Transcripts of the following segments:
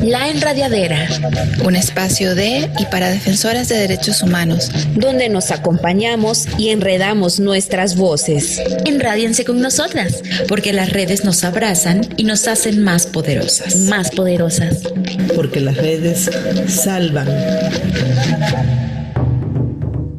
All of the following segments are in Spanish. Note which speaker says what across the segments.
Speaker 1: La Enradiadera, un espacio de y para defensoras de derechos humanos,
Speaker 2: donde nos acompañamos y enredamos nuestras voces.
Speaker 1: Enrádien-se con nosotras, porque las redes nos abrazan y nos hacen más poderosas. Más poderosas.
Speaker 3: Porque las redes salvan.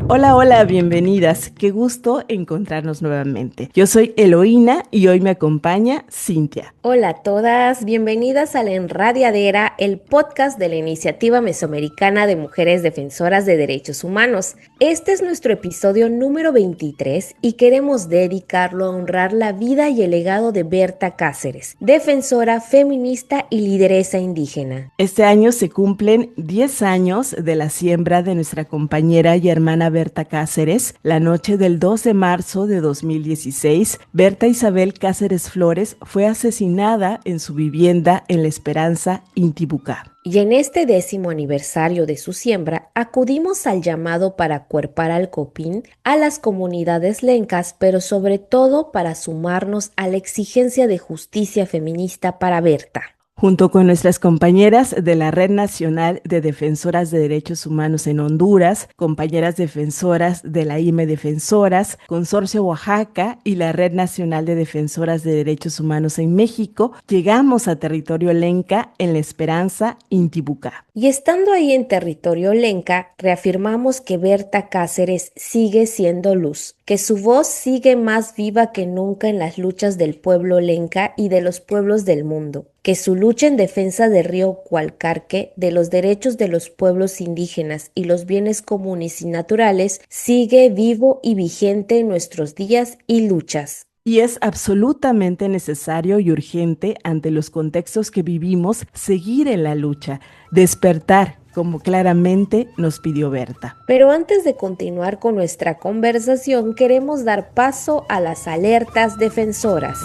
Speaker 4: Hola, hola, bienvenidas. Qué gusto encontrarnos nuevamente. Yo soy Eloína y hoy me acompaña Cintia.
Speaker 2: Hola a todas, bienvenidas a La Enradiadera, el podcast de la Iniciativa Mesoamericana de Mujeres Defensoras de Derechos Humanos. Este es nuestro episodio número 23 y queremos dedicarlo a honrar la vida y el legado de Berta Cáceres, defensora, feminista y lideresa indígena.
Speaker 4: Este año se cumplen 10 años de la siembra de nuestra compañera y hermana Berta Cáceres. La noche del 2 de marzo de 2016, Berta Isabel Cáceres Flores fue asesinada en su vivienda en La Esperanza, Intibucá.
Speaker 2: Y en este 10º aniversario de su siembra, acudimos al llamado para acuerpar al copín a las comunidades lencas, pero sobre todo para sumarnos a la exigencia de justicia feminista para Berta.
Speaker 4: Junto con nuestras compañeras de la Red Nacional de Defensoras de Derechos Humanos en Honduras, compañeras defensoras de la IME Defensoras, Consorcio Oaxaca y la Red Nacional de Defensoras de Derechos Humanos en México, llegamos a territorio lenca en La Esperanza, Intibucá.
Speaker 2: Y estando ahí en territorio lenca, reafirmamos que Berta Cáceres sigue siendo luz, que su voz sigue más viva que nunca en las luchas del pueblo lenca y de los pueblos del mundo, que su lucha en defensa de Río Cualcarque, de los derechos de los pueblos indígenas y los bienes comunes y naturales, sigue vivo y vigente en nuestros días y luchas.
Speaker 4: Y es absolutamente necesario y urgente, ante los contextos que vivimos, seguir en la lucha, despertar, como claramente nos pidió Berta.
Speaker 2: Pero antes de continuar con nuestra conversación, queremos dar paso a las alertas defensoras.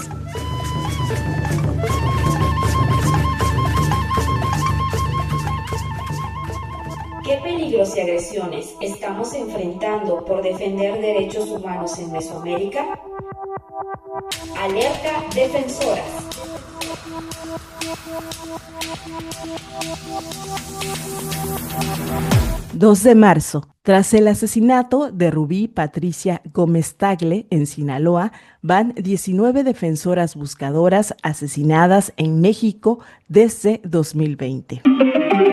Speaker 5: ¿Qué peligros y agresiones estamos enfrentando por defender derechos humanos en Mesoamérica? Alerta defensoras.
Speaker 4: 2 de marzo. Tras el asesinato de Rubí Patricia Gómez Tagle en Sinaloa, van 19 defensoras buscadoras asesinadas en México desde 2020.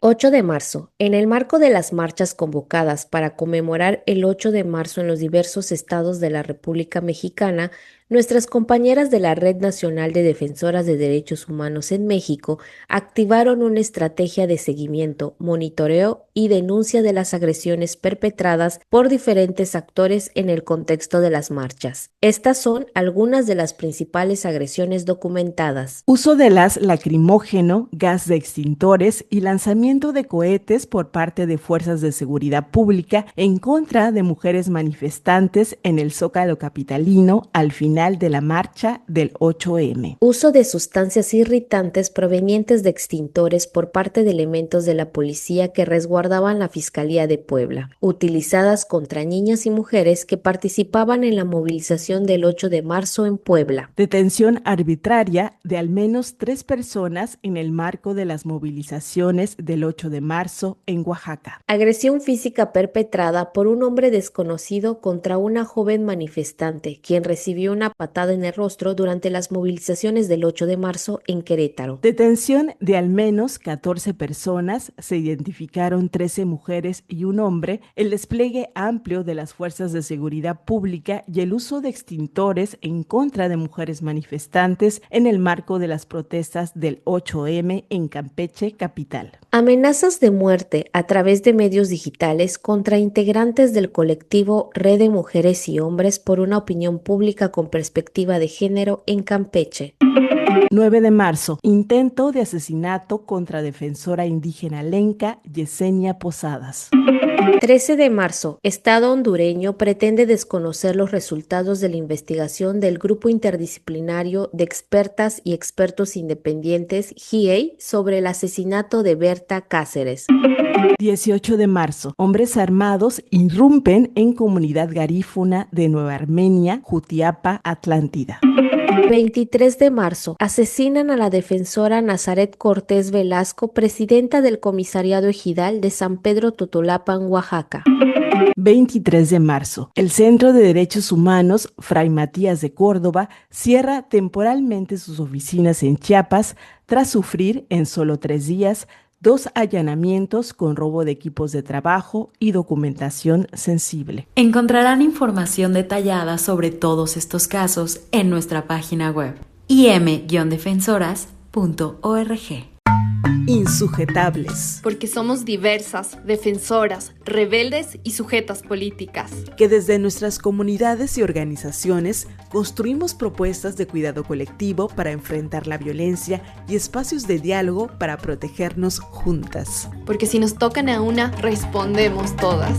Speaker 2: 8 de marzo. En el marco de las marchas convocadas para conmemorar el 8 de marzo en los diversos estados de la República Mexicana, nuestras compañeras de la Red Nacional de Defensoras de Derechos Humanos en México activaron una estrategia de seguimiento, monitoreo y denuncia de las agresiones perpetradas por diferentes actores en el contexto de las marchas. Estas son algunas de las principales agresiones documentadas.
Speaker 4: Uso de gas lacrimógeno, gas de extintores y lanzamiento de cohetes por parte de fuerzas de seguridad pública en contra de mujeres manifestantes en el Zócalo capitalino al final de la marcha del 8M.
Speaker 2: Uso de sustancias irritantes provenientes de extintores por parte de elementos de la policía que resguardaban la Fiscalía de Puebla, utilizadas contra niñas y mujeres que participaban en la movilización del 8 de marzo en Puebla.
Speaker 4: Detención arbitraria de al menos 3 personas en el marco de las movilizaciones del 8 de marzo en Oaxaca.
Speaker 2: Agresión física perpetrada por un hombre desconocido contra una joven manifestante, quien recibió una patada en el rostro durante las movilizaciones del 8 de marzo en Querétaro.
Speaker 4: Detención de al menos 14 personas, se identificaron 13 mujeres y un hombre, el despliegue amplio de las fuerzas de seguridad pública y el uso de extintores en contra de mujeres manifestantes en el marco de las protestas del 8M en Campeche, capital.
Speaker 2: Amenazas de muerte a través de medios digitales contra integrantes del colectivo Red de Mujeres y Hombres por una Opinión Pública con Perspectiva de Género en Campeche.
Speaker 4: 9 de marzo. Intento de asesinato contra defensora indígena lenca Yesenia Posadas.
Speaker 2: 13 de marzo. Estado hondureño pretende desconocer los resultados de la investigación del Grupo Interdisciplinario de Expertas y Expertos Independientes, GIEI, sobre el asesinato de Berta Cáceres.
Speaker 4: 18 de marzo. Hombres armados irrumpen en comunidad garífuna de Nueva Armenia, Jutiapa, Atlántida.
Speaker 2: 23 de marzo. Asesinan a la defensora Nazaret Cortés Velasco, presidenta del Comisariado Ejidal de San Pedro Totolapan, Oaxaca.
Speaker 4: 23 de marzo. El Centro de Derechos Humanos Fray Matías de Córdoba cierra temporalmente sus oficinas en Chiapas tras sufrir en solo 3 días 2 allanamientos con robo de equipos de trabajo y documentación sensible.
Speaker 6: Encontrarán información detallada sobre todos estos casos en nuestra página web im-defensoras.org.
Speaker 4: Insujetables.
Speaker 7: Porque somos diversas, defensoras, rebeldes y sujetas políticas.
Speaker 8: Que desde nuestras comunidades y organizaciones construimos propuestas de cuidado colectivo para enfrentar la violencia y espacios de diálogo para protegernos juntas.
Speaker 7: Porque si nos tocan a una, respondemos todas.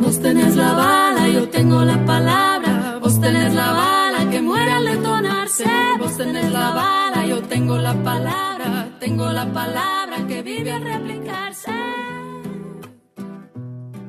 Speaker 9: Vos tenés la bala, yo tengo la palabra. Vos tenés la bala que muere al detonarse. Vos tenés la bala, yo tengo la palabra que vive al replicarse.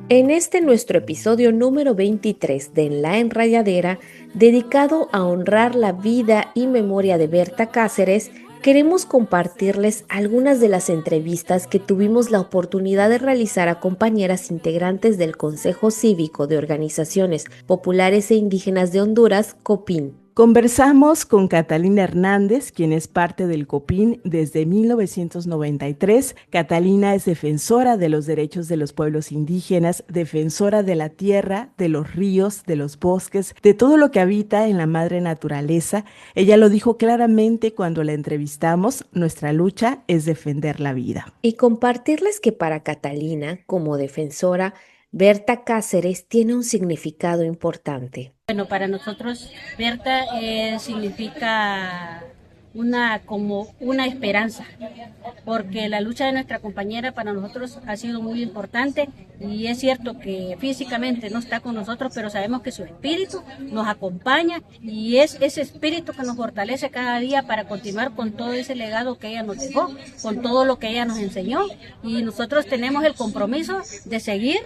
Speaker 2: En este nuestro episodio número 23 de En la Enrayadera, dedicado a honrar la vida y memoria de Berta Cáceres, queremos compartirles algunas de las entrevistas que tuvimos la oportunidad de realizar a compañeras integrantes del Consejo Cívico de Organizaciones Populares e Indígenas de Honduras, COPIN.
Speaker 4: Conversamos con Catalina Hernández, quien es parte del COPIN desde 1993. Catalina es defensora de los derechos de los pueblos indígenas, defensora de la tierra, de los ríos, de los bosques, de todo lo que habita en la madre naturaleza. Ella lo dijo claramente cuando la entrevistamos: nuestra lucha es defender la vida.
Speaker 2: Y compartirles que para Catalina, como defensora, Berta Cáceres tiene un significado importante.
Speaker 10: Bueno, para nosotros Berta significa como una esperanza, porque la lucha de nuestra compañera para nosotros ha sido muy importante, y es cierto que físicamente no está con nosotros, pero sabemos que su espíritu nos acompaña y es ese espíritu que nos fortalece cada día para continuar con todo ese legado que ella nos dejó, con todo lo que ella nos enseñó, y nosotros tenemos el compromiso de seguir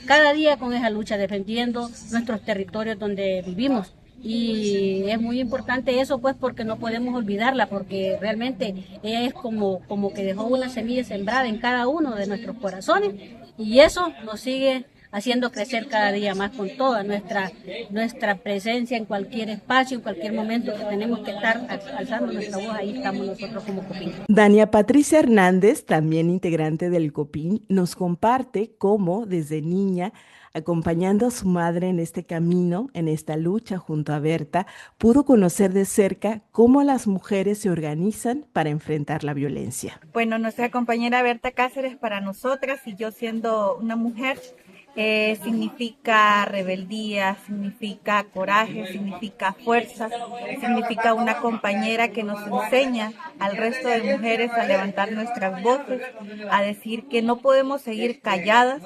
Speaker 10: cada día con esa lucha, defendiendo nuestros territorios donde vivimos. Y es muy importante eso, pues, porque no podemos olvidarla, porque realmente ella es como que dejó una semilla sembrada en cada uno de nuestros corazones, y eso nos sigue haciendo crecer cada día más con toda nuestra presencia en cualquier espacio, en cualquier momento que tenemos que estar alzando nuestra voz. Ahí estamos nosotros como COPIN.
Speaker 4: Dania Patricia Hernández, también integrante del COPIN, nos comparte cómo desde niña, acompañando a su madre en este camino, en esta lucha junto a Berta, pudo conocer de cerca cómo las mujeres se organizan para enfrentar la violencia.
Speaker 11: Bueno, nuestra compañera Berta Cáceres para nosotras, y yo siendo una mujer, significa rebeldía, significa coraje, significa fuerza, significa una compañera que nos enseña al resto de mujeres a levantar nuestras voces, a decir que no podemos seguir calladas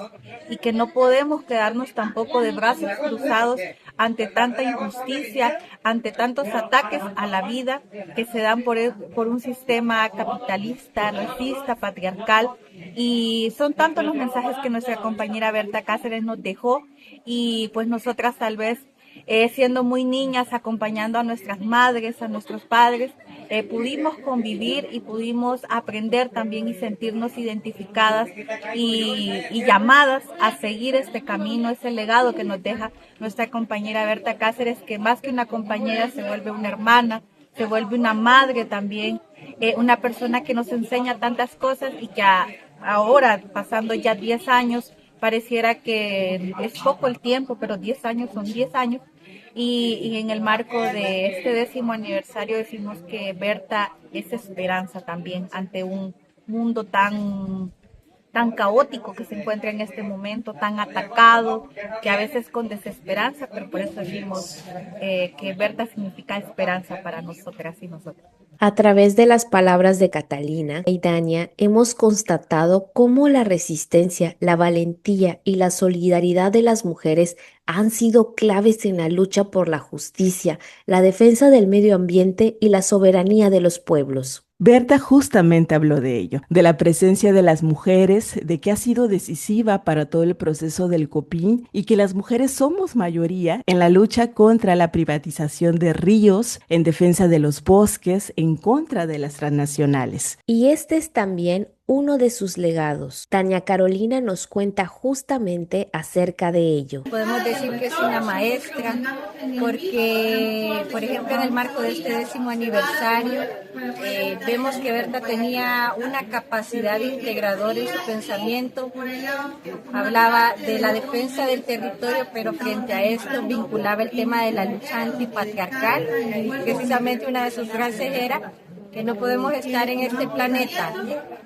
Speaker 11: y que no podemos quedarnos tampoco de brazos cruzados ante tanta injusticia, ante tantos ataques a la vida que se dan por un sistema capitalista, racista, patriarcal. Y son tantos los mensajes que nuestra compañera Berta Cáceres nos dejó, y pues nosotras tal vez siendo muy niñas, acompañando a nuestras madres, a nuestros padres, pudimos convivir y pudimos aprender también y sentirnos identificadas y llamadas a seguir este camino, ese legado que nos deja nuestra compañera Berta Cáceres, que más que una compañera se vuelve una hermana, se vuelve una madre también, una persona que nos enseña tantas cosas, y que ahora, pasando ya 10 años, pareciera que es poco el tiempo, pero 10 años son 10 años. Y en el marco de este 10º aniversario decimos que Berta es esperanza también ante un mundo tan caótico que se encuentra en este momento, tan atacado, que a veces con desesperanza, pero por eso decimos que Berta significa esperanza para nosotras y nosotros.
Speaker 2: A través de las palabras de Catalina y Dania, hemos constatado cómo la resistencia, la valentía y la solidaridad de las mujeres han sido claves en la lucha por la justicia, la defensa del medio ambiente y la soberanía de los pueblos.
Speaker 4: Berta justamente habló de ello, de la presencia de las mujeres, de que ha sido decisiva para todo el proceso del Copín y que las mujeres somos mayoría en la lucha contra la privatización de ríos, en defensa de los bosques, en contra de las transnacionales.
Speaker 2: Y este es también uno de sus legados. Tania Carolina nos cuenta justamente acerca de ello.
Speaker 11: Podemos decir que es una maestra porque, por ejemplo, en el marco de este 10º aniversario, vemos que Berta tenía una capacidad integradora en su pensamiento. Hablaba de la defensa del territorio, pero frente a esto vinculaba el tema de la lucha antipatriarcal. Precisamente una de sus frases era que no podemos estar en este planeta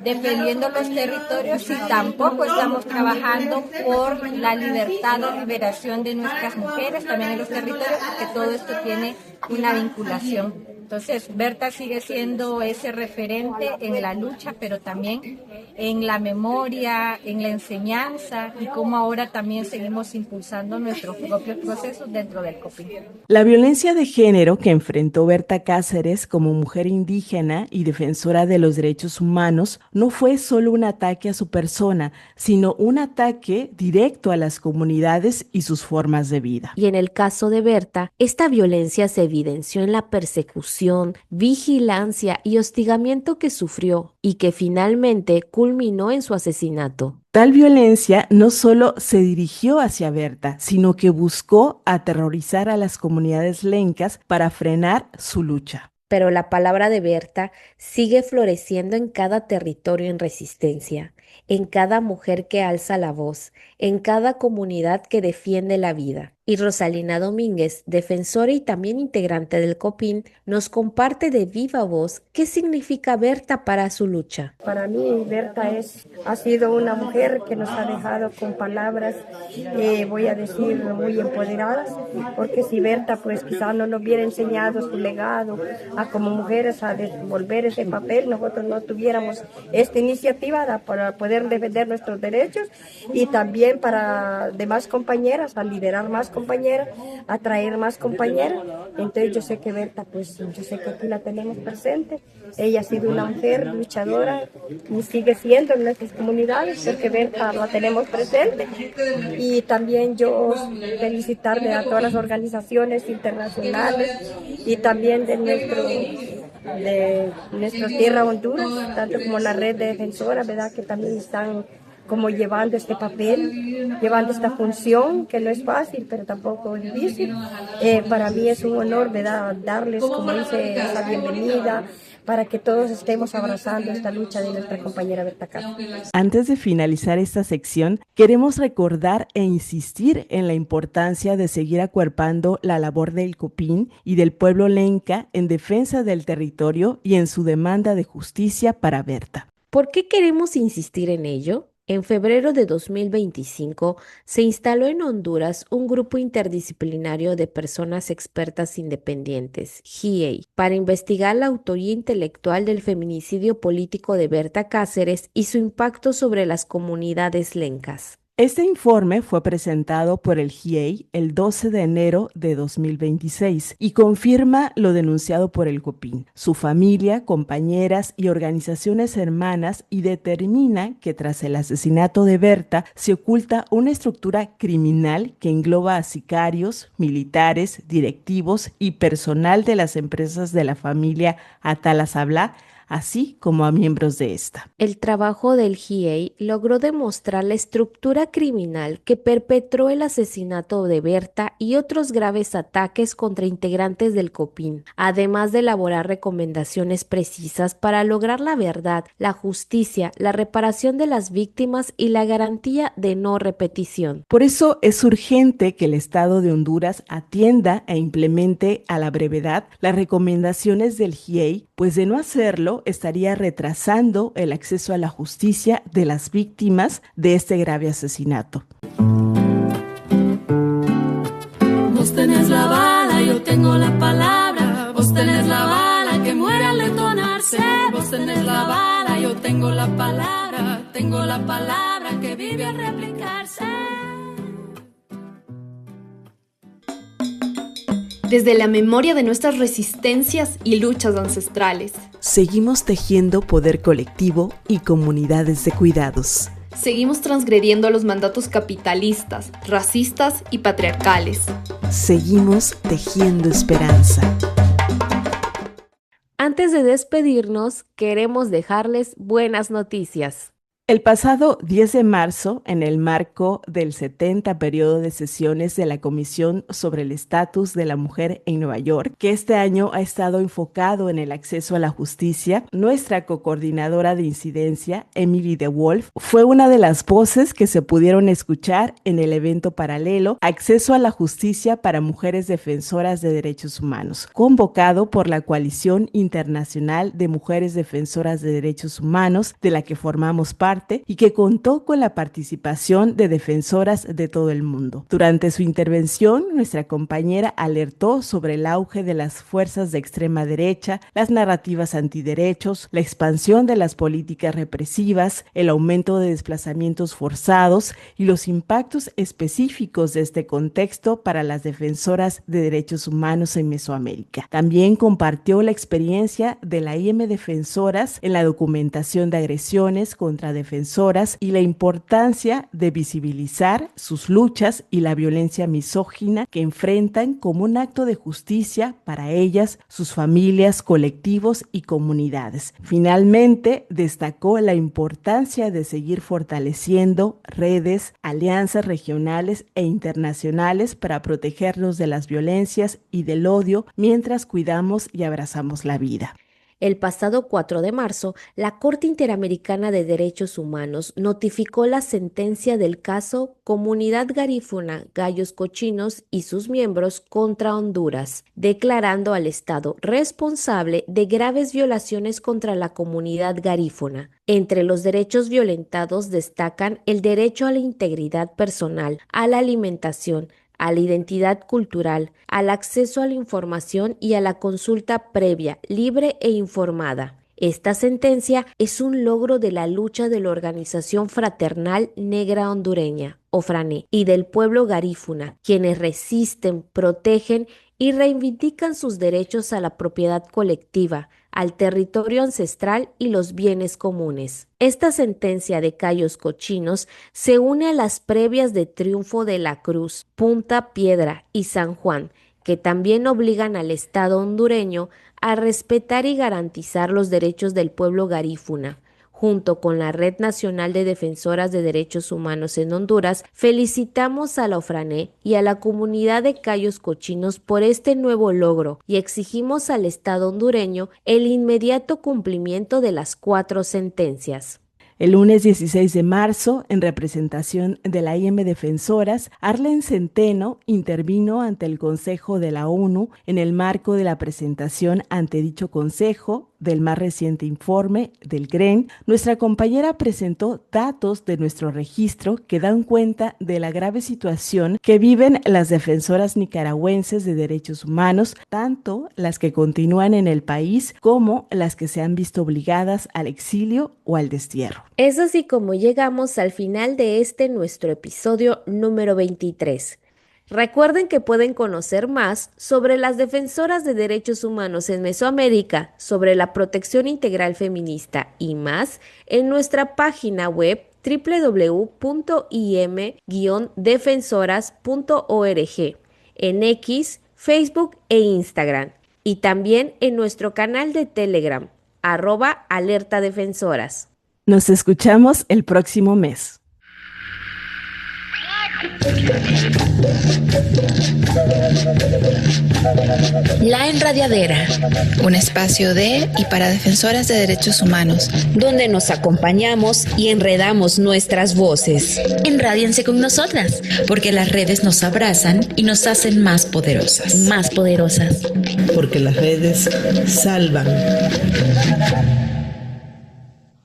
Speaker 11: defendiendo los territorios si tampoco estamos trabajando por la libertad o liberación de nuestras mujeres también en los territorios, porque todo esto tiene una vinculación. Entonces, Berta sigue siendo ese referente en la lucha, pero también en la memoria, en la enseñanza y cómo ahora también seguimos impulsando nuestros propios procesos dentro del Copín.
Speaker 4: La violencia de género que enfrentó Berta Cáceres como mujer indígena y defensora de los derechos humanos no fue solo un ataque a su persona, sino un ataque directo a las comunidades y sus formas de vida.
Speaker 2: Y en el caso de Berta, esta violencia se evidenció en la persecución, vigilancia y hostigamiento que sufrió y que finalmente culminó en su asesinato.
Speaker 4: Tal violencia no solo se dirigió hacia Berta, sino que buscó aterrorizar a las comunidades lencas para frenar su lucha.
Speaker 2: Pero la palabra de Berta sigue floreciendo en cada territorio en resistencia, en cada mujer que alza la voz, en cada comunidad que defiende la vida. Y Rosalina Domínguez, defensora y también integrante del Copín, nos comparte de viva voz qué significa Berta para su lucha.
Speaker 12: Para mí, Berta ha sido una mujer que nos ha dejado con palabras, voy a decir, muy empoderadas, porque si Berta pues quizás no nos hubiera enseñado su legado a como mujeres a devolver ese papel, nosotros no tuviéramos esta iniciativa para poder defender nuestros derechos y también para demás compañeras, a liberar más compañeras, a traer más compañeras. Entonces yo sé que Berta, pues yo sé que aquí la tenemos presente. Ella ha sido una mujer luchadora y sigue siendo en nuestras comunidades porque Berta la tenemos presente. Y también yo felicitarle a todas las organizaciones internacionales y también de nuestra tierra Honduras, tanto como la red de defensoras, ¿verdad? Que también están como llevando este papel, llevando esta función, que no es fácil, pero tampoco es difícil. Para mí es un honor, ¿verdad?, darles, como dice, esa bienvenida, para que todos estemos abrazando esta lucha de nuestra compañera Berta Cáceres.
Speaker 4: Antes de finalizar esta sección, queremos recordar e insistir en la importancia de seguir acuerpando la labor del Copín y del pueblo lenca en defensa del territorio y en su demanda de justicia para Berta.
Speaker 2: ¿Por qué queremos insistir en ello? En febrero de 2025 se instaló en Honduras un grupo interdisciplinario de personas expertas independientes, GIEI, para investigar la autoría intelectual del feminicidio político de Berta Cáceres y su impacto sobre las comunidades lencas.
Speaker 4: Este informe fue presentado por el GIEI el 12 de enero de 2026 y confirma lo denunciado por el Copín, su familia, compañeras y organizaciones hermanas y determina que tras el asesinato de Berta se oculta una estructura criminal que engloba a sicarios, militares, directivos y personal de las empresas de la familia Atala Sablá, así como a miembros de esta.
Speaker 2: El trabajo del GIEI logró demostrar la estructura criminal que perpetró el asesinato de Berta y otros graves ataques contra integrantes del Copín, además de elaborar recomendaciones precisas para lograr la verdad, la justicia, la reparación de las víctimas y la garantía de no repetición.
Speaker 4: Por eso es urgente que el Estado de Honduras atienda e implemente a la brevedad las recomendaciones del GIEI, pues de no hacerlo, estaría retrasando el acceso a la justicia de las víctimas de este grave asesinato.
Speaker 9: Vos tenés la bala, yo tengo la palabra. Vos tenés la bala que muere al detonarse. Vos tenés la bala, yo tengo la palabra que vive al replicarse.
Speaker 7: Desde la memoria de nuestras resistencias y luchas ancestrales.
Speaker 8: Seguimos tejiendo poder colectivo y comunidades de cuidados.
Speaker 7: Seguimos transgrediendo los mandatos capitalistas, racistas y patriarcales.
Speaker 8: Seguimos tejiendo esperanza.
Speaker 2: Antes de despedirnos, queremos dejarles buenas noticias.
Speaker 4: El pasado 10 de marzo, en el marco del 70 periodo de sesiones de la Comisión sobre el Estatus de la Mujer en Nueva York, que este año ha estado enfocado en el acceso a la justicia, nuestra cocoordinadora de incidencia, Emily DeWolf, fue una de las voces que se pudieron escuchar en el evento paralelo Acceso a la Justicia para Mujeres Defensoras de Derechos Humanos, convocado por la Coalición Internacional de Mujeres Defensoras de Derechos Humanos, de la que formamos parte, y que contó con la participación de defensoras de todo el mundo. Durante su intervención, nuestra compañera alertó sobre el auge de las fuerzas de extrema derecha, las narrativas antiderechos, la expansión de las políticas represivas, el aumento de desplazamientos forzados y los impactos específicos de este contexto para las defensoras de derechos humanos en Mesoamérica. También compartió la experiencia de la IM Defensoras en la documentación de agresiones contra defensoras y la importancia de visibilizar sus luchas y la violencia misógina que enfrentan como un acto de justicia para ellas, sus familias, colectivos y comunidades. Finalmente, destacó la importancia de seguir fortaleciendo redes, alianzas regionales e internacionales para protegernos de las violencias y del odio mientras cuidamos y abrazamos la vida.
Speaker 2: El pasado 4 de marzo, la Corte Interamericana de Derechos Humanos notificó la sentencia del caso Comunidad Garífuna, Gallos Cochinos y sus miembros contra Honduras, declarando al Estado responsable de graves violaciones contra la comunidad garífuna. Entre los derechos violentados destacan el derecho a la integridad personal, a la alimentación, a la identidad cultural, al acceso a la información y a la consulta previa, libre e informada. Esta sentencia es un logro de la lucha de la Organización Fraternal Negra Hondureña, OFRANE, y del pueblo garífuna, quienes resisten, protegen y reivindican sus derechos a la propiedad colectiva, al territorio ancestral y los bienes comunes. Esta sentencia de Gallos Cochinos se une a las previas de Triunfo de la Cruz, Punta Piedra y San Juan, que también obligan al Estado hondureño a respetar y garantizar los derechos del pueblo garífuna. Junto con la Red Nacional de Defensoras de Derechos Humanos en Honduras, felicitamos a la OFRANE y a la comunidad de Gallos Cochinos por este nuevo logro y exigimos al Estado hondureño el inmediato cumplimiento de las 4 sentencias.
Speaker 4: El lunes 16 de marzo, en representación de la IM Defensoras, Arlen Centeno intervino ante el Consejo de la ONU en el marco de la presentación ante dicho Consejo del más reciente informe del GREN. Nuestra compañera presentó datos de nuestro registro que dan cuenta de la grave situación que viven las defensoras nicaragüenses de derechos humanos, tanto las que continúan en el país como las que se han visto obligadas al exilio o al destierro.
Speaker 2: Es así como llegamos al final de nuestro episodio número 23. Recuerden que pueden conocer más sobre las defensoras de derechos humanos en Mesoamérica, sobre la protección integral feminista y más en nuestra página web www.im-defensoras.org, en X, Facebook e Instagram, y también en nuestro canal de Telegram, @alertadefensoras.
Speaker 4: Nos escuchamos el próximo mes.
Speaker 1: La Enradiadera, un espacio de y para defensoras de derechos humanos,
Speaker 2: donde nos acompañamos y enredamos nuestras voces.
Speaker 1: Enradiense con nosotras, porque las redes nos abrazan y nos hacen más poderosas.
Speaker 3: Porque las redes salvan.